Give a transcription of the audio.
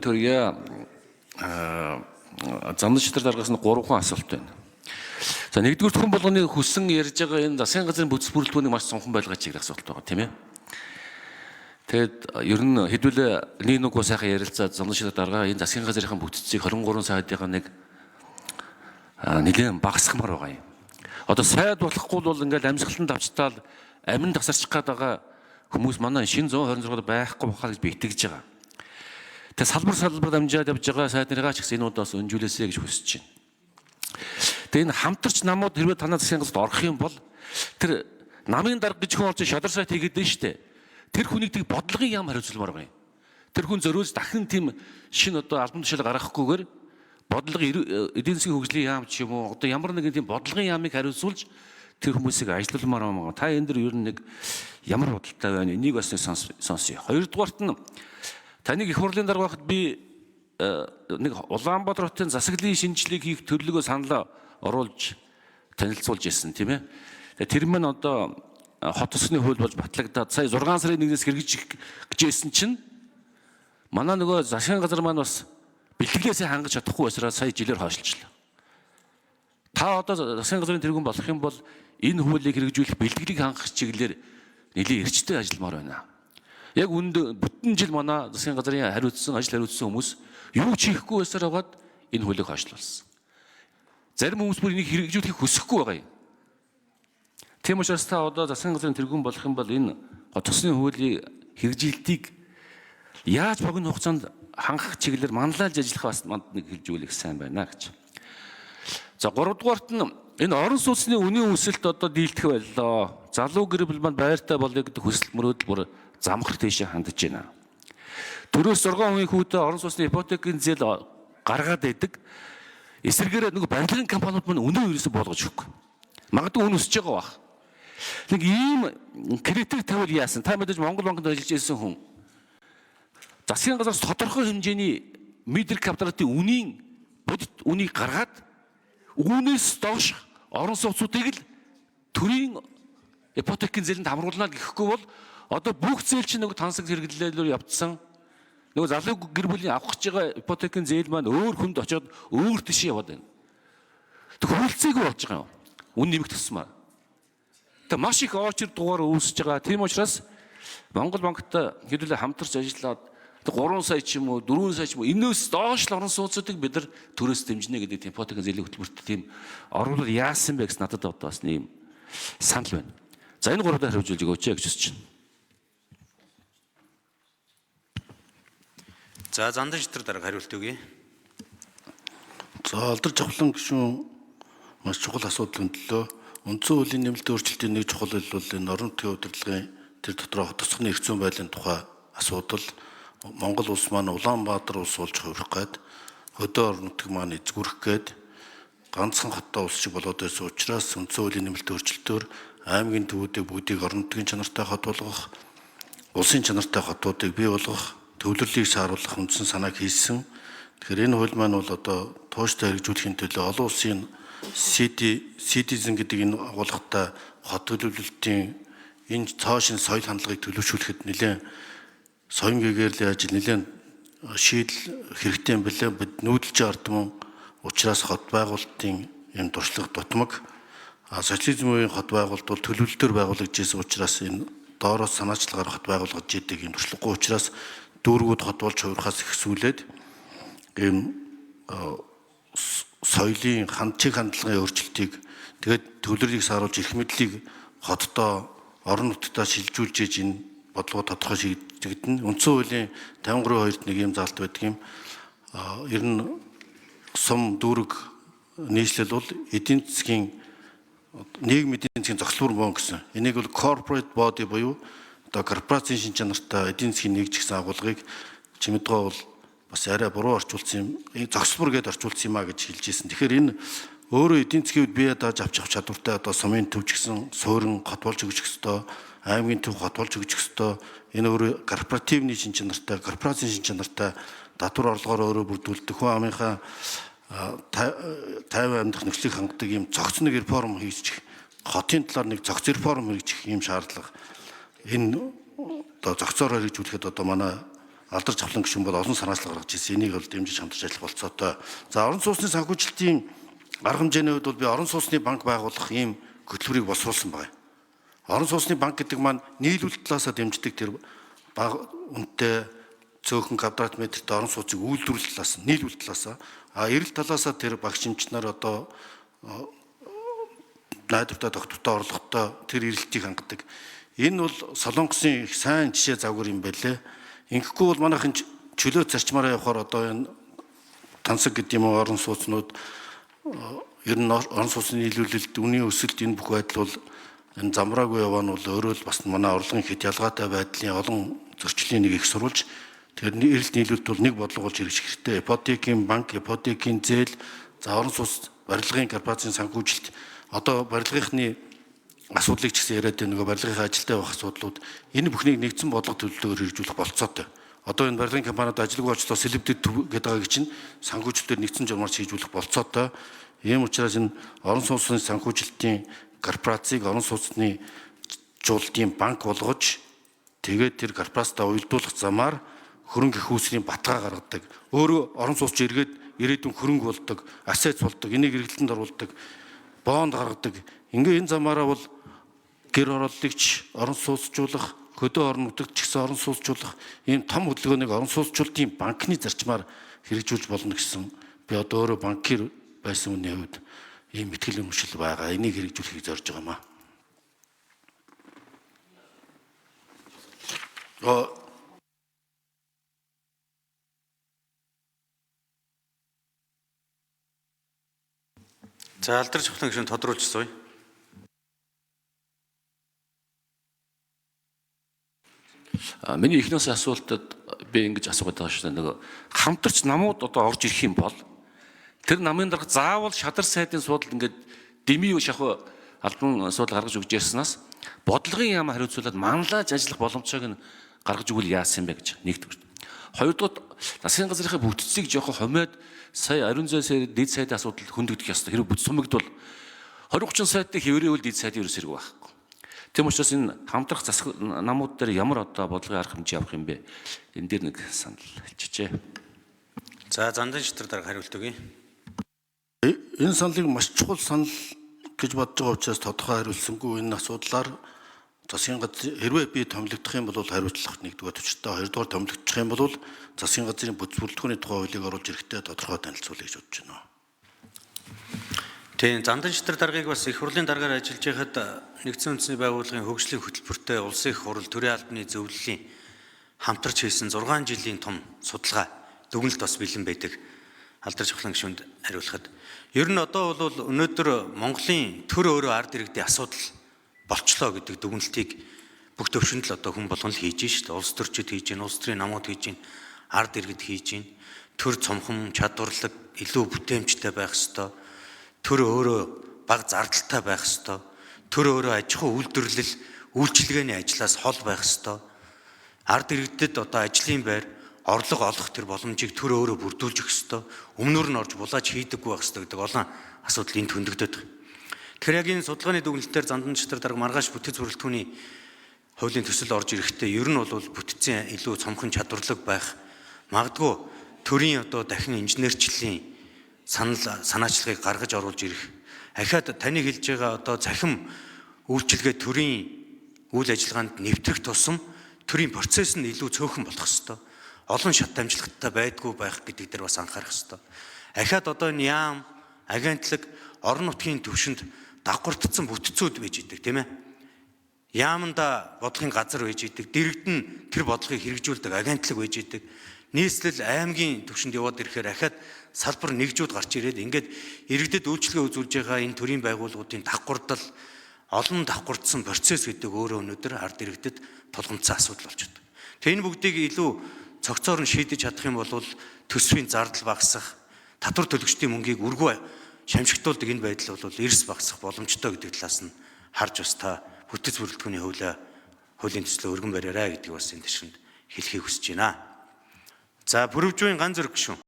төрөйа замны шидар даргаас нь 3 хүн асуулт байна. За нэгдүгээр хүн болгоны хүссэн ярьж байгаа энэ засгийн газрын бүтэц бүрэлдэхүүнийг маш цонхон байлгаж чиглэх асуулт байгаа тийм ээ. Тэгэд ер нь хэдүүлээ нэг нүгөө сайхан ярилцаад замны шидар дарга энэ засгийн газрын бүтцийг 23 сайдынхаа нэг нэгэн багасгамаар байгаа юм. Одоо сайд болохгүй бол ингээл амьсгалан давчтаал амин тасарчих гээд байгаа хүмүүс манай шинэ 126-д байхгүй бахаа гэж би итгэж байгаа. Тэгээ салбар дамжаад явж байгаа сайдныгаа ч гэсэн энэ удаас өнжүүлээсэй гэж хүсэж байна. Тэгээ энэ хамтарч намууд хэрвээ танаа засгийн газарт орох юм бол тэр намын дарга гэж хүн орж шадар сайт хийгээд байна шүү дээ. Тэр хүнийг тийг бодлогын яам хариуцламаар байгаа юм. Тэр хүн зөрөөс дахин тийм шинэ одоо албан тушаал гаргахгүйгээр бодлого эдийн засгийн хөгжлийн яам ч юм уу одоо ямар нэгэн тийм бодлогын яамыг хариуцуулж тэр хүмүүсийг ажилуулмаар байгаа. Та энэ дэр ер нь нэг ямар бодолтой байна? Энийг бас сонсъё. Хоёрдугаарт нь таныг их хурлын дарга байхад би нэг Улаанбаатар хотын засаглалын шинжилгээг хийх төлөвлөгөө саналаа оруулж танилцуулж ирсэн тийм ээ. Тэр мань одоо хот усны хууль болж батлагдаад сая 6 сарын 1-ээс хэрэгжих гэжсэн чинь манай нөгөө засгийн газар маань бас бэлтгэлээсээ хангаж чадахгүй байсараа сая жилээр хойшлчлаа. Та одоо засгийн газрын тэргүүн болох юм бол энэ хуулийг хэрэгжүүлэх бэлтгэлийг хангах чиглэлээр нэлийн эрчтэй ажилламаар байна. Яг үүнд бүтэн жил манай засгийн газрын ажил хариуцсан хүмүүс юу ч хийхгүй байсаар байгаад энэ хуулийг хойшлуулсан. Зарим хүмүүс бүр энийг хэрэгжүүлэхийг хүсэхгүй байгаа юм. Тийм учраас та одоо засгийн газрын тэргүүн болох юм бол энэ хот усны хуулийн хэрэгжилтийг яаж богино хугацаанд хангах чиглэлээр манлайлж ажиллах бас манд нэг хэлжүүлэх сайн байна гэж. За 3 дугаарт нь энэ орон сууцны үнийн өсөлт одоо дийлдэх байлаа. Залуу гэр бүл маань байртай болъё гэдэг хүсэл мөрөөдөл бүр замхар тийшээ хандж байна. 4-6 хувийн хүүтэй орон сууцны ипотекийн зээл гаргаад байдаг. Эсвэргээр нэг барилгын компаниуд маань үнэ ерөөсө болгож өгөхгүй. Магадгүй үнэ өсөж байгаа бах. Нэг ийм критерий тавил яасан. Та мэдээж Монгол банкнд ажиллаж ирсэн хүн. Засгийн газраас тодорхой хэмжээний мэдрэг капиталын үнийн бодит үнийг гаргаад үүнээс доош орон сууцуудыг л төрийн ипотекийн зээлэнд хамруулна гэхгүй бол одоо бүх зээл чинь нэг тансаг хэрэглэлээр явдсан. Нөгөө залуу гэр бүлийн авах гэж байгаа ипотекийн зээл маань өөр хүнд очиод өөр тийш яваад байна. Тэг хөлцөйг болж байгаа юм. Үн нэмэх тусмаа. Тэг маш их очир дугаар үүсэж байгаа. Тийм учраас Монгол банктай хэдүүлээ хамтарч ажиллаад 3 сая ч юм уу 4 сая ч юм уу энэс доош л орон сууцуудыг бид нар төрөөс дэмжинэ гэдэг тийм ипотекийн зээлийн хөтөлбөрт тийм оруулал яасан бэ гэж надад одоо бас нэм санал байна. За энэ гуравтаа хариулж өгөөч гэж хүсэж байна. За зандан шидар дарга хариулт өгье. За алдар жавхлан гишүүн маш чухал асуудал өндлөө. Үндсэн хуулийн нэмэлт өөрчлөлтийн нэг чухал хэл бол энэ орон нутгийн удирдлагын тэр дотроо хот тосгоны эрх зүйн байдлын тухай асуудал. Монгол улс маань Улаанбаатар улс болж хувирах гээд хөдөө орон нутгийг маань эзгүрэх гээд ганцхан хоттой улс шиг болоод байсан учраас үндсэн хуулийн нэмэлт өөрчлөлтөөр аймгийн төвүүдийг бүгдийг орон нутгийн чанартай хот болгох, улсын чанартай хотуудыг бий болгох, төвлөрлийг сааруулах үндсэн санааг хийсэн. Тэгэхээр энэ хууль маань бол одоо тууштай хэрэгжүүлэхийн төлөө олон улсын Citizen гэдэг энэ агуулгатай хот төлөвлөлтийн энэ цоошин соёл хандлагыг төлөвшүүлэхэд нэлээд соён гэгээр л яаж нэлээд шийдэл хэрэгтэй юм бэлээ. Бид нүүдэлж ардман учраас хот байгуулалтын энэ туршлага дутмаг. Социализм үеийн хот байгуулалт бол төлөвлөлтөөр байгуулагдсан учраас энэ доороос санаачлагаар хот байгуулгаж идэг юм туршлагагүй учраас дүүргүүд хот болж хувирахаас ихсүүлээд ийм соёлын чиг хандлагын өөрчлөлтийг тэгээд төвлөрийг сааруулж эрх мэдлийг хотдоо орон нутгатаа шилжүүлж иж энэ бодлого тодорхой шийдэгдэн. Үндсэн хуулийн 53-2-т нэг юм заалт байдаг юм. Ер нь сум дүүрэг нийслэл бол эдийн засгийн нийгмийн эдийн засгийн зохицлбор бон гэсэн. Энийг бол corporate body буюу одоо корпорацийн шин чанартай эдийн засгийн нэгж гэсэн агуулгыг чимэдгөө бол бас арай буруу орчуулсан юм. Зохицлбор гэдээ орчуулсан юм а гэж хэлж ирсэн. Тэгэхээр энэ өөрөө эдийн засгийн үед бие дааж авчих чадвартай одоо сумын төвч гэсэн суурин хот болж өгчих ёстой. Аймгийн төв хот болж өгчих ёстой. Энэ өөрөө корпоративны шин чанартай, корпорацийн шин чанартай татвар орлогоор өөрөө бүрдүүлдэг хүн амынхаа 50 амьдрах нөхцөлийг хангадаг юм цогц нэг реформ хийчих, хотын талаар нэг цогц реформ хийчих юм шаардлага. Энэ одоо зохицоор хэрэгжүүлэхэд одоо манай алдарч авлан гишүүн бол олон санаачлал гаргаж ирсэн. Энийг бол дэмжиж хамтарч ажиллах болцоотой. За орон сууцны санхүүжилтийн арга хэмжээний хувьд бол би орон сууцны банк байгуулах ийм хөтөлбөрийг боловсруулсан байна. Орон сууцны банк гэдэг маань нийлүүлэлт талаасаа дэмждэг тэр бага үнэтэй цөөхөн квадрат метрт орон сууцыг үйлдвэрлэх талаас нь нийлүүлэлт талаасаа эрэлт талаасаа тэр багш эмчнэр одоо найдвартай доктортой орлоготой тэр эрэлтийг хангадаг. Энэ бол Солонгосын их сайн жишээ загвар юм байлээ. Ингэхгүй бол манайхын чөлөө зарчмаараа явахаар одоо энэ тансаг гэдэг юм орон сууцнууд ер нь орон сууцны нийлүүлэлт үнийн өсөлт энэ бүх байдал бол энэ замраагүй яваа нь бол өөрөө л бас манай орлогын хэд ялгаатай байдлын олон зөрчлийн нэг их сурвалж тэр эрэлт нийлүүлэлт бол нэг бодлого болж хэрэгжих хэрэгтэй. Ипотекийн банк, ипотекийн зээл, за орон сууц барилгын корпорацийн санхүүжилт одоо барилгынхны асуудлыг ч гэсэн яриад байгаа нөгөө барилгын ажилтай байх асуудлууд энэ бүхнийг нэгдсэн бодлого төлөвлөгөөр хэрэгжүүлэх болцоотой. Одоо энэ барилгын компаниуд ажилгүй очлоо сэлбэдэд гэдэг байгаа чинь санхүүжилтээр нэгдсэн журмаар шийдвэрлэх болцоотой. Ийм учраас энэ орон сууцны санхүүжилтийн корпорацийг орон сууцны жуултын банк болгож тэгээд тэр корпорацтаа уялдуулах замаар хөрөнгө их үүсвэрийн баталгаа гаргадаг. Өөрөө орон сууцч ирээдүйн хөрөнгө болдог, ассет болдог, энийг эргэлтэнд оруулдаг, бонд гаргадаг. Ингээ энэ замаараа бол гэр ороллогч, орон сууцжуулах, хөдөө орон нутагт ч гэсэн орон сууцжуулах ийм том хөдөлгөөнийг орон сууцжуулалтын банкны зарчмаар хэрэгжүүлж болно гэсэн би одоо өөрөө банкир байсан үний хувьд ийм ихтгэл өмшил байгаа. Энийг хэрэгжүүлэхийг зорж байгаа маа. За алдарч авлан гишүүн тодруулж суй. Миний эхнээс асуултад би ингэж асуугаад байгаа шүү дээ. Нөгөө хамтарч намууд одоо орж ирэх юм бол тэр намын дарга заавал шадар сайдын суудалд ингээд дэмий шахуу албан суудал гаргаж өгч яснаас бодлогын яам хариуцуулаад манлаж ажиллах боломжийг нь гаргаж өгвөл яасан бэ гэж нэгдүгээр. Хоёрдугаар засгийн газрынхаа бүтцийг жоохон хомоод сая ариун зөөн сайд дэд сайдын асуудал хөндөгдөх ёстой. Хэрэг бүтц сумэгдвол 20-30 сайдтай хэврэвэл дэд сайдын ерөөс хэрэг байхгүй. Тийм учраас энэ хамтрах засаг намууд дээр ямар одоо бодлогын арга хэмжээ авах юм бэ? Энэ дээр нэг санал хэлчихье. За зандан шитрэг дарга хариулт өгье. Энэ саналыг маш чухал санал гэж бодож байгаа учраас тодорхой хариулсангүй энэ асуудлаар засгийн газар хэрвээ би томилогдох юм бол хариуцлах нэгдүгээр төвчтэй, хоёрдугаар томилогдох юм бол засгийн газрын бүрэлдэхүүний тухай хуулийг оруулж ирэхдээ тодорхой танилцуулъя гэж бодож байна. Тийм зандан шитрэг даргаыг бас их хурлын даргаар ажиллаж байхад нэгдсэн үндэсний байгууллагын хөгжлийн хөтөлбөртэй улсын их хурл төрийн албаны зөвлөлийн хамтарч хийсэн 6 жилийн том судалгаа дүгнэлт бас бэлэн байдаг. Алдарч авлан гишүүнд хариулахад ер нь одоо бол өнөөдөр Монголын төр өөрөө ард иргэдийн асуудал болчлоо гэдэг дүгнэлтийг бүх төвшөнд л одоо хүн болгон л хийж шүү дээ. Улс төрчид хийж гин, улс төрийн намууд хийж гин, ард иргэд хийж гин. Төр цомхон чадварлаг, илүү бүтээмжтэй байх ёстой. Төр өөрөө бага зардалтай байх ёстой. Төр өөрөө аж ахуй үйлдвэрлэл, үйлчилгээний ажлаас хол байх ёстой. Ард иргэдэд одоо ажлын байр, орлого олох тэр боломжийг төр өөрөө бүрдүүлж өгөх ёстой. Өмнөр нь орж булааж хийдэггүй байх ёстой гэдэг олон асуудал энд хөндөгдөд байна. Тэгэхээр яг энэ судалгааны дүгнэлтээр зандан шитрэг дарга маргааш бүтэц бүрэлдэхүүний хуулийн төсөл орж ирэхдээ ер нь бол бүтцийн илүү цомхон чадварлаг байх, магадгүй төрийн одоо дахин инженерчлэлийн санаачлагыг гаргаж оруулж ирэх. Ахаад таны хэлж байгаа одоо захим үйлчилгээ төрийн үйл ажиллагаанд нэвтрэх тусам төрийн процесс нь илүү цөөхөн болох ёстой. Олон шат дамжлагтай байдгүй байх гэдэг дээр бас анхаарах ёстой. Ахаад одоо энэ яам, агентлаг, орон нутгийн төвшөнд давхардсан бүтцүүд байж идэг тийм ээ. Яаманда бодлогын газар байж идэг, дэрэгд нь тэр бодлогыг хэрэгжүүлдэг агентлаг байж идэг. Нийслэл аймгийн төвшөнд яваад ирэхээр ахаад салбар нэгжүүд гарч ирээд ингээд иргэдэд үйлчлэгээ үзүүлж байгаа энэ төрийн байгууллагуудын давхардал, олон давхардсан процесс гэдэг өөрөө өнөөдөр ард иргэдэд тулгамдсан асуудал болж байна. Тэгээ энэ бүгдийг илүү цогцоор нь шийдэж чадах юм бол төсвийн зардал багасах, татвар төлөгчдийн мөнгийг үргүй шамшигтуулдаг энэ байдал бол эрс багасах боломжтой гэдэг талаас нь харж бас та бүтэц бүрэлдэхүүний хуулийн төслөө өргөн бариараа гэдгийг бас энэ төвшөнд хэлхийг хүсэж байна. За бүрөвжийн ганц зэрэг гишүүн.